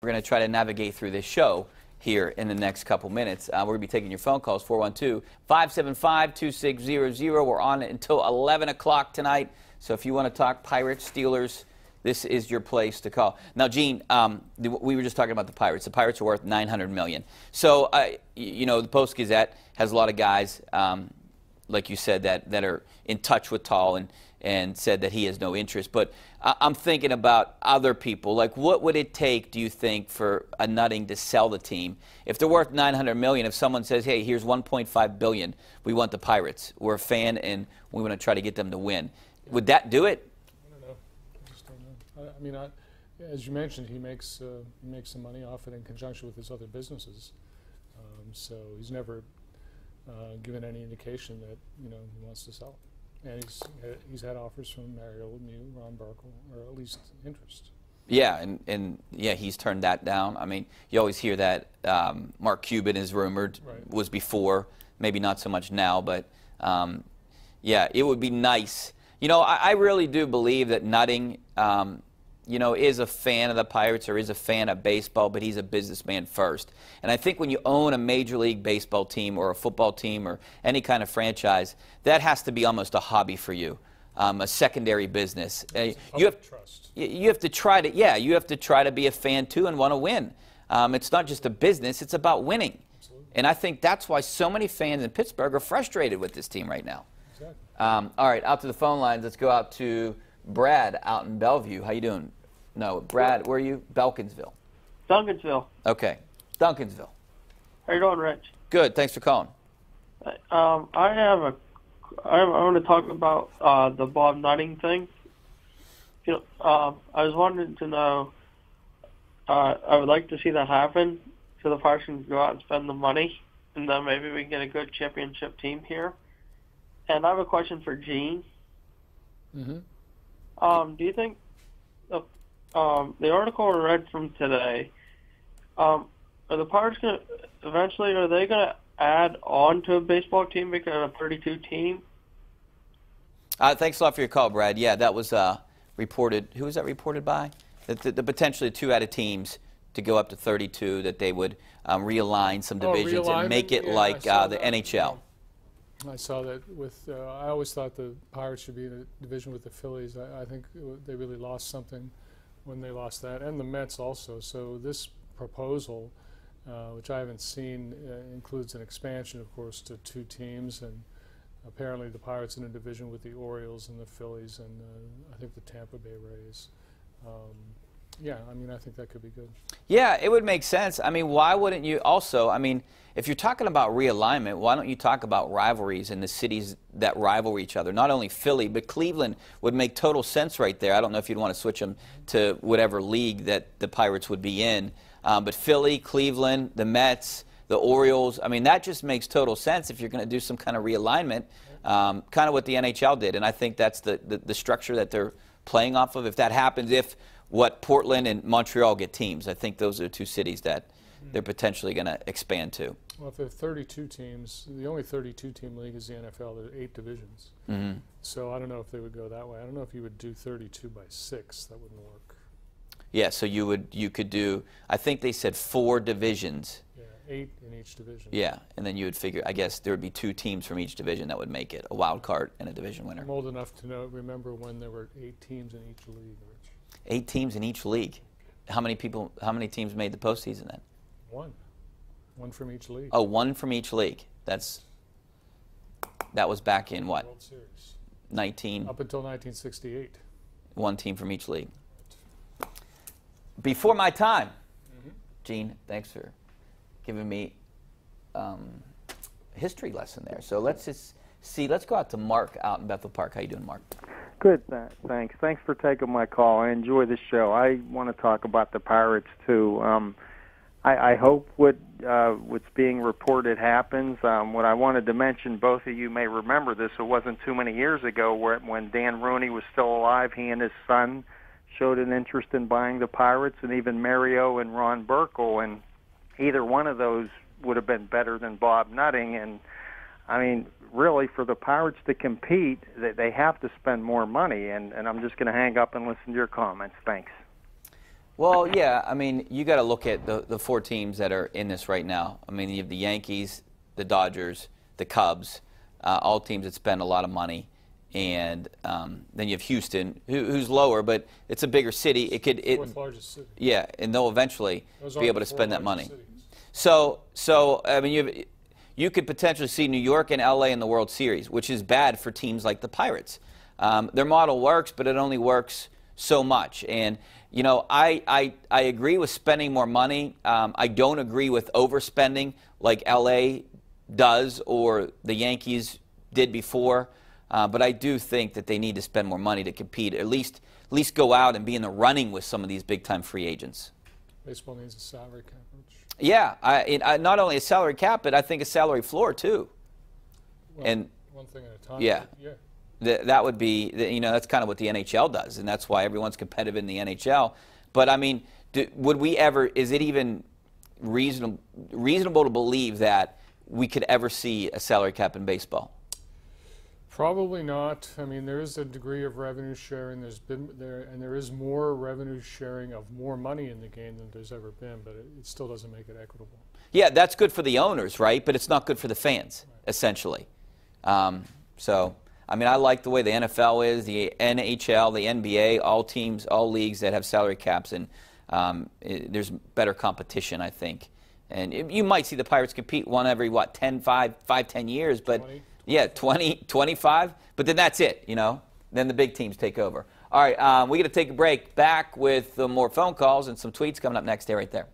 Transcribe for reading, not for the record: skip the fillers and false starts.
We're going to try to navigate through this show here in the next couple minutes. We're going to be taking your phone calls, 412-575-2600. We're on until 11 o'clock tonight. So if you want to talk Pirates, Steelers, this is your place to call. Now, Gene, we were just talking about the Pirates. The Pirates are worth $900 million. So, you know, the Post-Gazette has a lot of guys, like you said, that are in touch with Tall and said that he has no interest. But I'm thinking about other people. Like, what would it take, do you think, for a Nutting to sell the team? If they're worth $900 million, if someone says, hey, here's $1.5 billion, we want the Pirates. We're a fan, and we want to try to get them to win. Would that do it? I don't know. I just don't know. I mean, as you mentioned, he makes some money off it in conjunction with his other businesses. So he's never given any indication that, you know, he wants to sell it. And he's had offers from Mario Lemieux, Ron Burkle, or at least interest. Yeah, and yeah, he's turned that down. I mean, you always hear that Mark Cuban is rumored, was before, maybe not so much now, but yeah, it would be nice. You know, I really do believe that Nutting, you know, is a fan of the Pirates or is a fan of baseball, but he's a businessman first. And I think when you own a Major League Baseball team or a football team or any kind of franchise, that has to be almost a hobby for you, a secondary business. You have to try to, yeah, you have to try to be a fan too and want to win. It's not just a business, it's about winning. Absolutely. And I think that's why so many fans in Pittsburgh are frustrated with this team right now. Exactly. All right, out to the phone lines. Let's go out to Brad out in Bellevue. How you doing? No, Brad, where are you? Belkinsville. Duncansville. Okay, Duncansville. How you doing, Rich? Good. Thanks for calling. I want to talk about the Bob Nutting thing. You know, I was wanting to know. I would like to see that happen, so the Pirates can go out and spend the money, and then maybe we can get a good championship team here. And I have a question for Gene. Mm-hmm. Do you think the article I read from today, are the Pirates going to eventually, are they going to add on to a baseball team, make it a 32 team? Thanks a lot for your call, Brad. Yeah, that was reported. Who was that reported by? The potentially two added teams to go up to 32, that they would realign some divisions and make it like the NHL. I saw that with, I always thought the Pirates should be in a division with the Phillies. I think they really lost something when they lost that, and the Mets also. So this proposal, which I haven't seen, includes an expansion, of course, to two teams, and apparently the Pirates in a division with the Orioles and the Phillies, and I think the Tampa Bay Rays. Yeah, I mean, I think that could be good. Yeah, it would make sense. I mean, why wouldn't you also, I mean, if you're talking about realignment, why don't you talk about rivalries in the cities that rival each other? Not only Philly, but Cleveland would make total sense right there. I don't know if you'd want to switch them to whatever league that the Pirates would be in. But Philly, Cleveland, the Mets, the Orioles, I mean, that just makes total sense if you're going to do some kind of realignment, kind of what the NHL did. And I think that's the structure that they're playing off of. If that happens, if Portland and Montreal get teams, I think those are the two cities that they're potentially going to expand to. Well, if there are 32 teams, the only 32-team league is the NFL. There are 8 divisions. Mm-hmm. So I don't know if they would go that way. I don't know if you would do 32 by 6. That wouldn't work. Yeah, so you could do, I think they said 4 divisions. Yeah, 8 in each division. Yeah, and then you would figure, I guess there would be 2 teams from each division that would make it, a wild card and a division winner. I'm old enough to remember when there were 8 teams in each league, Rich. 8 teams in each league. How many teams made the postseason then? 1. 1 from each league. Oh, 1 from each league. That was back in what? World Series. 19. Up until 1968. 1 team from each league. Before my time. Mm-hmm. Gene, thanks for giving me a history lesson there. So let's just see. Let's go out to Mark out in Bethel Park. How you doing, Mark? Good, thanks. Thanks for taking my call. I enjoy the show. I want to talk about the Pirates too. I hope what's being reported happens. What I wanted to mention, both of you may remember this, it wasn't too many years ago when Dan Rooney was still alive, he and his son showed an interest in buying the Pirates, and even Mario and Ron Burkle, and either one of those would have been better than Bob Nutting. And I mean, really, for the Pirates to compete, they have to spend more money, and I'm just going to hang up and listen to your comments. Thanks. Well, yeah, I mean, you got to look at the four teams that are in this right now. I mean, you have the Yankees, the Dodgers, the Cubs, all teams that spend a lot of money. And then you have Houston, who's lower, but it's a bigger city. It could, Fourth largest city. yeah, and they'll eventually be able to spend that money. Cities. So I mean, you could potentially see New York and LA in the World Series, which is bad for teams like the Pirates. Their model works, but it only works so much. And you know, I agree with spending more money. I don't agree with overspending like LA does or the Yankees did before. But I do think that they need to spend more money to compete, at least go out and be in the running with some of these big-time free agents. Baseball needs a salary cap, Rich. Yeah, not only a salary cap, but I think a salary floor too. Well, and one thing at a time. Yeah, yeah. That would be, you know, that's kind of what the NHL does, and that's why everyone's competitive in the NHL. But I mean, would we ever? Is it even reasonable to believe that we could ever see a salary cap in baseball? Probably not. I mean, there is a degree of revenue sharing. There is more revenue sharing of more money in the game than there's ever been, but it still doesn't make it equitable. Yeah, that's good for the owners, right? But it's not good for the fans, right, essentially. So, I mean, I like the way the NFL is, the NHL, the NBA, all teams, all leagues that have salary caps, and there's better competition, I think. And you might see the Pirates compete one every, what, 10 years, but 20. Yeah, 20, 25, but then that's it, you know. Then the big teams take over. All right, we're going to take a break. Back with more phone calls and some tweets coming up next. Stay right there.